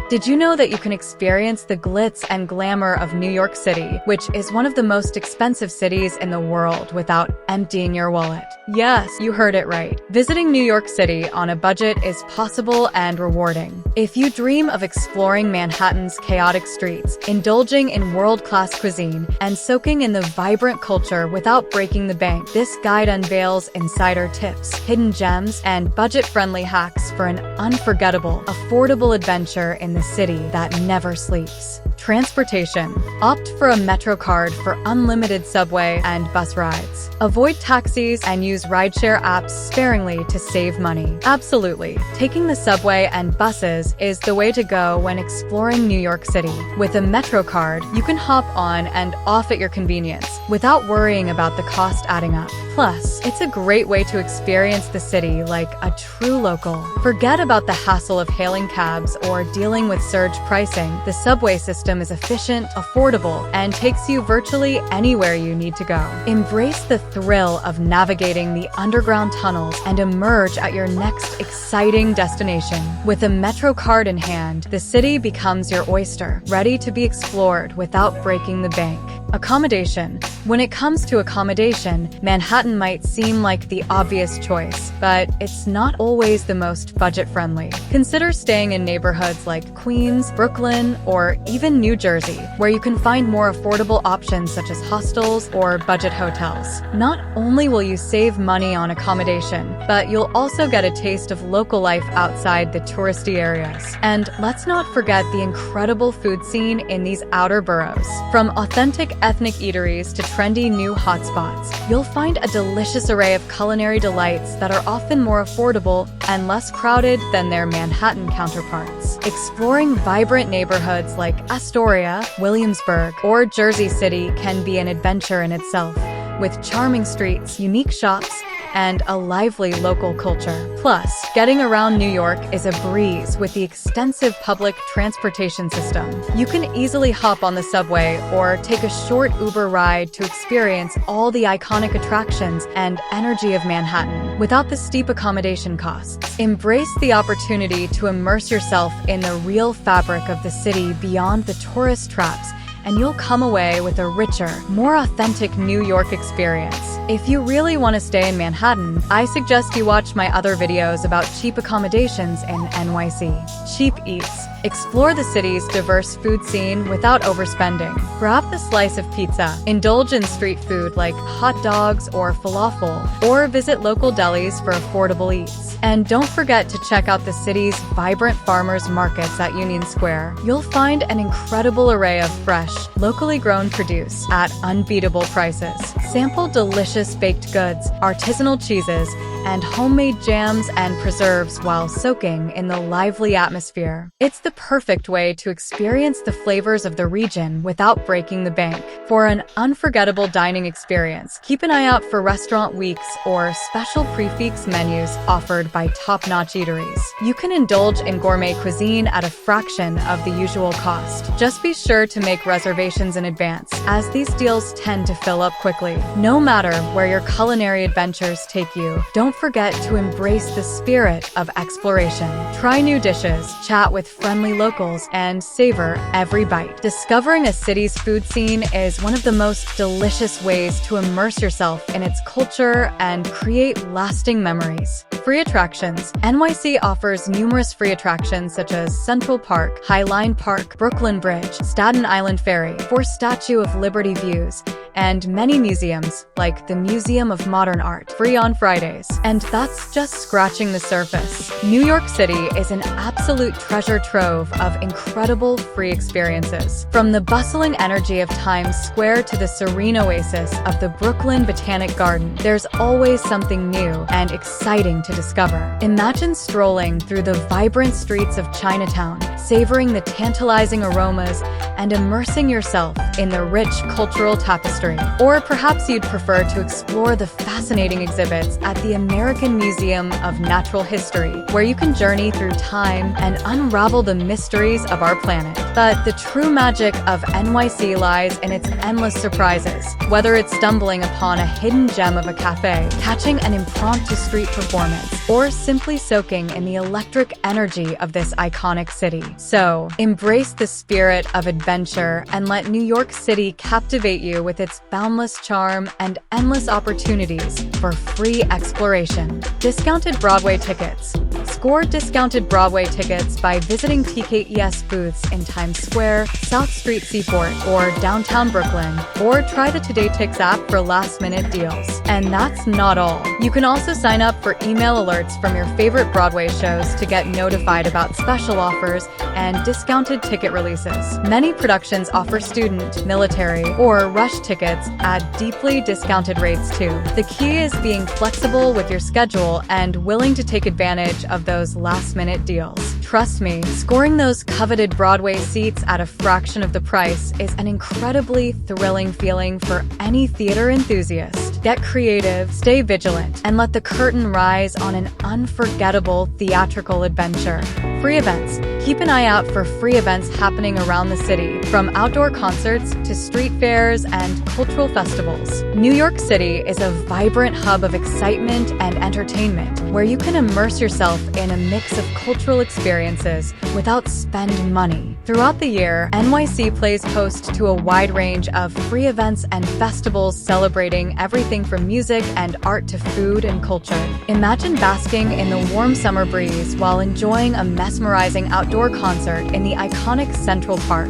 Did you know that you can experience the glitz and glamour of New York City, which is one of the most expensive cities in the world, without emptying your wallet? Yes, you heard it right. Visiting New York City on a budget is possible and rewarding. If you dream of exploring Manhattan's chaotic streets, indulging in world-class cuisine, and soaking in the vibrant culture without breaking the bank, this guide unveils insider tips, hidden gems, and budget-friendly hacks for an unforgettable, affordable adventure in the city that never sleeps. Transportation. Opt for a Metro card for unlimited subway and bus rides. Avoid taxis and use rideshare apps sparingly to save money. Absolutely. Taking the subway and buses is the way to go when exploring New York City. With a Metro card, you can hop on and off at your convenience without worrying about the cost adding up. Plus, it's a great way to experience the city like a true local. Forget about the hassle of hailing cabs or dealing with surge pricing. The subway system is efficient, affordable, and takes you virtually anywhere you need to go. Embrace the thrill of navigating the underground tunnels and emerge at your next exciting destination. With a Metro card in hand, the city becomes your oyster, ready to be explored without breaking the bank. Accommodation. When it comes to accommodation, Manhattan might seem like the obvious choice, but it's not always the most budget-friendly. Consider staying in neighborhoods like Queens, Brooklyn, or even New Jersey, where you can find more affordable options such as hostels or budget hotels. Not only will you save money on accommodation, but you'll also get a taste of local life outside the touristy areas. And let's not forget the incredible food scene in these outer boroughs. From authentic ethnic eateries to trendy new hotspots, you'll find a delicious array of culinary delights that are often more affordable and less crowded than their Manhattan counterparts. Exploring vibrant neighborhoods like Astoria, Williamsburg, or Jersey City can be an adventure in itself, with charming streets, unique shops, and a lively local culture. Plus, getting around New York is a breeze with the extensive public transportation system. You can easily hop on the subway or take a short Uber ride to experience all the iconic attractions and energy of Manhattan without the steep accommodation costs. Embrace the opportunity to immerse yourself in the real fabric of the city beyond the tourist traps, and you'll come away with a richer, more authentic New York experience. If you really want to stay in Manhattan, I suggest you watch my other videos about cheap accommodations in NYC. Cheap Eats. Explore the city's diverse food scene without overspending. Grab the slice of pizza, indulge in street food like hot dogs or falafel, or visit local delis for affordable eats. And don't forget to check out the city's vibrant farmers markets at Union Square. You'll find an incredible array of fresh, locally grown produce at unbeatable prices. Sample delicious baked goods, artisanal cheeses, and homemade jams and preserves while soaking in the lively atmosphere. It's the perfect way to experience the flavors of the region without breaking the bank. For an unforgettable dining experience, keep an eye out for restaurant weeks or special prix menus offered by top-notch eateries. You can indulge in gourmet cuisine at a fraction of the usual cost. Just be sure to make reservations in advance, as these deals tend to fill up quickly. No matter where your culinary adventures take you, don't forget to embrace the spirit of exploration. Try new dishes, chat with friendly locals, and savor every bite. Discovering a city's food scene is one of the most delicious ways to immerse yourself in its culture and create lasting memories. Free attractions. NYC offers numerous free attractions such as Central Park, High Line Park, Brooklyn Bridge, Staten Island Ferry, Statue of Liberty views, and many museums, like the Museum of Modern Art, free on Fridays. And that's just scratching the surface. New York City is an absolute treasure trove of incredible free experiences. From the bustling energy of Times Square to the serene oasis of the Brooklyn Botanic Garden, there's always something new and exciting to discover. Imagine strolling through the vibrant streets of Chinatown, savoring the tantalizing aromas, and immersing yourself in the rich cultural tapestry history. Or perhaps you'd prefer to explore the fascinating exhibits at the American Museum of Natural History, where you can journey through time and unravel the mysteries of our planet. But the true magic of NYC lies in its endless surprises. Whether it's stumbling upon a hidden gem of a cafe, catching an impromptu street performance, or simply soaking in the electric energy of this iconic city. So, embrace the spirit of adventure and let New York City captivate you with its boundless charm and endless opportunities for free exploration. Discounted Broadway tickets. Score discounted Broadway tickets by visiting TKES booths in Times Square, South Street Seaport, or downtown Brooklyn, or try the Today Tix app for last-minute deals. And that's not all. You can also sign up for email alerts from your favorite Broadway shows to get notified about special offers and discounted ticket releases. Many productions offer student, military, or rush tickets at deeply discounted rates too. The key is being flexible with your schedule and willing to take advantage of those last-minute deals. Trust me, scoring those coveted Broadway seats at a fraction of the price is an incredibly thrilling feeling for any theater enthusiast. Get creative, stay vigilant, and let the curtain rise on an unforgettable theatrical adventure. Free events. Keep an eye out for free events happening around the city, from outdoor concerts to street fairs and cultural festivals. New York City is a vibrant hub of excitement and entertainment, where you can immerse yourself in a mix of cultural experiences without spending money. Throughout the year, NYC plays host to a wide range of free events and festivals celebrating everything from music and art to food and culture. Imagine basking in the warm summer breeze while enjoying a mesmerizing outdoor concert in the iconic Central Park,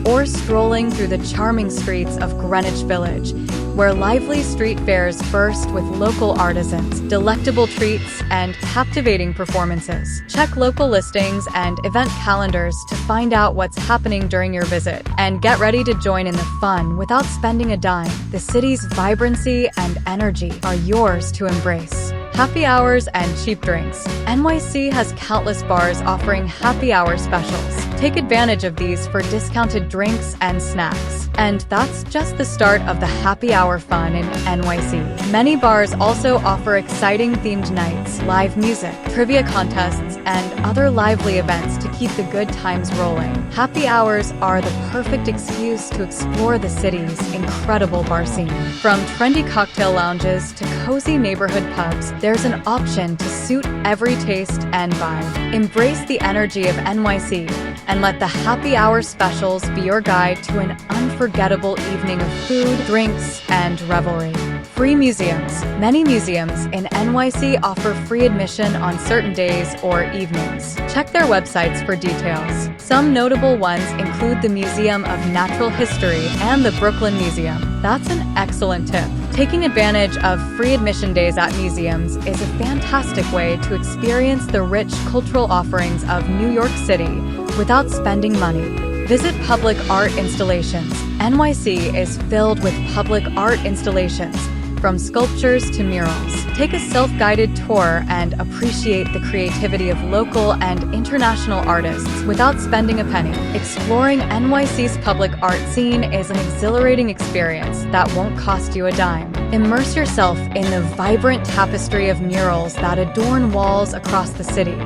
or strolling through the charming streets of Greenwich Village, where lively street fairs burst with local artisans, delectable treats, and captivating performances. Check local listings and event calendars to find out what's happening during your visit, and get ready to join in the fun without spending a dime. The city's vibrancy and energy are yours to embrace. Happy hours and cheap drinks. NYC has countless bars offering happy hour specials. Take advantage of these for discounted drinks and snacks. And that's just the start of the happy hour fun in NYC. Many bars also offer exciting themed nights, live music, trivia contests, and other lively events to keep the good times rolling. Happy hours are the perfect excuse to explore the city's incredible bar scene. From trendy cocktail lounges to cozy neighborhood pubs, there's an option to suit every taste and vibe. Embrace the energy of NYC and let the happy hour specials be your guide to an unforgettable evening of food, drinks, and revelry. Free museums. Many museums in NYC offer free admission on certain days or evenings. Check their websites for details. Some notable ones include the Museum of Natural History and the Brooklyn Museum. That's an excellent tip. Taking advantage of free admission days at museums is a fantastic way to experience the rich cultural offerings of New York City without spending money. Visit public art installations. NYC is filled with public art installations, from sculptures to murals. Take a self-guided tour and appreciate the creativity of local and international artists without spending a penny. Exploring NYC's public art scene is an exhilarating experience that won't cost you a dime. Immerse yourself in the vibrant tapestry of murals that adorn walls across the city,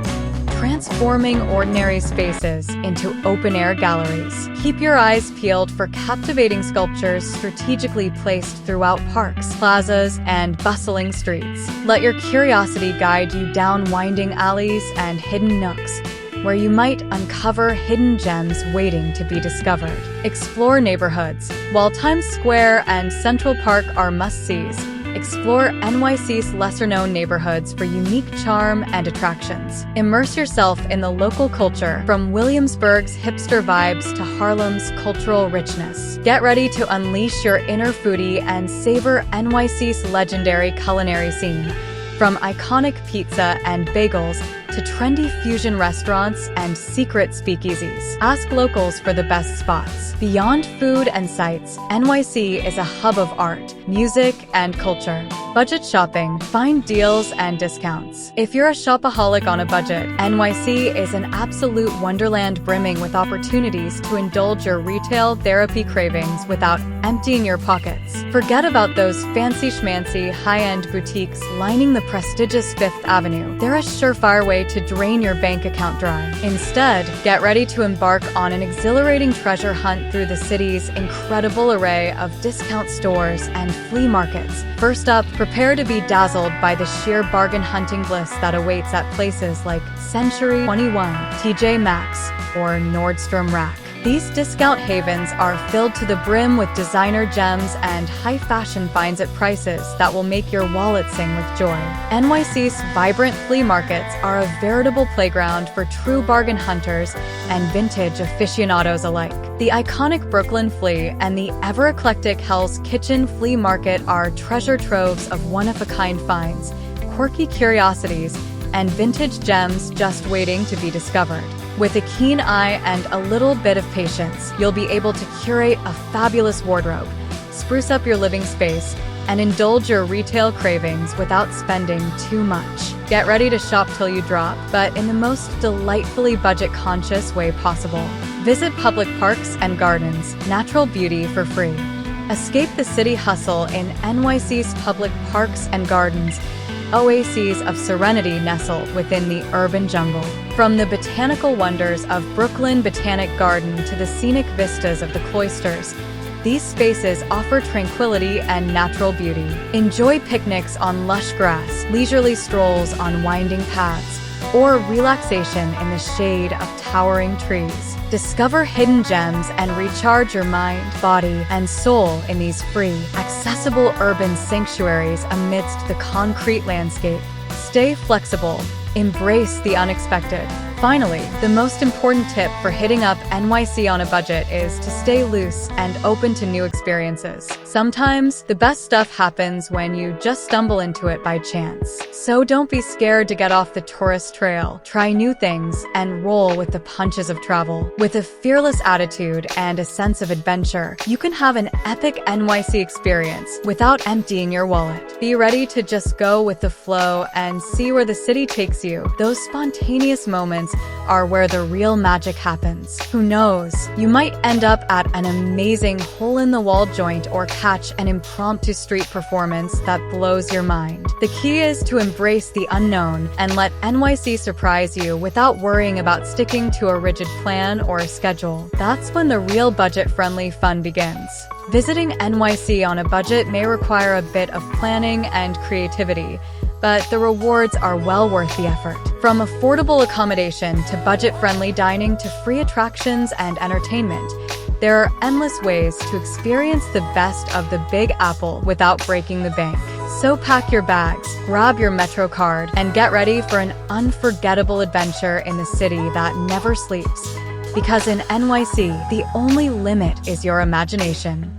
transforming ordinary spaces into open-air galleries. Keep your eyes peeled for captivating sculptures strategically placed throughout parks, plazas, and bustling streets. Let your curiosity guide you down winding alleys and hidden nooks, where you might uncover hidden gems waiting to be discovered. Explore neighborhoods. While Times Square and Central Park are must-sees, explore NYC's lesser-known neighborhoods for unique charm and attractions. Immerse yourself in the local culture, from Williamsburg's hipster vibes to Harlem's cultural richness. Get ready to unleash your inner foodie and savor NYC's legendary culinary scene. From iconic pizza and bagels to trendy fusion restaurants and secret speakeasies, ask locals for the best spots. Beyond food and sights, NYC is a hub of art, music, and culture. Budget shopping. Find deals and discounts. If you're a shopaholic on a budget, NYC is an absolute wonderland brimming with opportunities to indulge your retail therapy cravings without emptying your pockets. Forget about those fancy schmancy, high-end boutiques lining the prestigious Fifth Avenue. They're a surefire way to drain your bank account dry. Instead, get ready to embark on an exhilarating treasure hunt through the city's incredible array of discount stores and flea markets. First up, prepare to be dazzled by the sheer bargain hunting bliss that awaits at places like Century 21, TJ Maxx, or Nordstrom Rack. These discount havens are filled to the brim with designer gems and high-fashion finds at prices that will make your wallet sing with joy. NYC's vibrant flea markets are a veritable playground for true bargain hunters and vintage aficionados alike. The iconic Brooklyn Flea and the ever-eclectic Hell's Kitchen Flea Market are treasure troves of one-of-a-kind finds, quirky curiosities, and vintage gems just waiting to be discovered. With a keen eye and a little bit of patience, you'll be able to curate a fabulous wardrobe, spruce up your living space, and indulge your retail cravings without spending too much. Get ready to shop till you drop, but in the most delightfully budget-conscious way possible. Visit Public Parks and Gardens, natural beauty for free. Escape the city hustle in NYC's Public Parks and Gardens, oases of serenity nestled within the urban jungle. From the botanical wonders of Brooklyn Botanic Garden to the scenic vistas of the cloisters, these spaces offer tranquility and natural beauty. Enjoy picnics on lush grass, leisurely strolls on winding paths, or relaxation in the shade of towering trees. Discover hidden gems and recharge your mind, body, and soul in these free, accessible urban sanctuaries amidst the concrete landscape. Stay flexible. Embrace the unexpected. Finally, the most important tip for hitting up NYC on a budget is to stay loose and open to new experiences. Sometimes, the best stuff happens when you just stumble into it by chance. So don't be scared to get off the tourist trail, try new things, and roll with the punches of travel. With a fearless attitude and a sense of adventure, you can have an epic NYC experience without emptying your wallet. Be ready to just go with the flow and see where the city takes you. Those spontaneous moments are where the real magic happens. Who knows? You might end up at an amazing hole-in-the-wall joint or catch an impromptu street performance that blows your mind. The key is to embrace the unknown and let NYC surprise you without worrying about sticking to a rigid plan or a schedule. That's when the real budget-friendly fun begins. Visiting NYC on a budget may require a bit of planning and creativity, but the rewards are well worth the effort. From affordable accommodation to budget-friendly dining to free attractions and entertainment, there are endless ways to experience the best of the Big Apple without breaking the bank. So pack your bags, grab your Metro card, and get ready for an unforgettable adventure in the city that never sleeps. Because in NYC, the only limit is your imagination.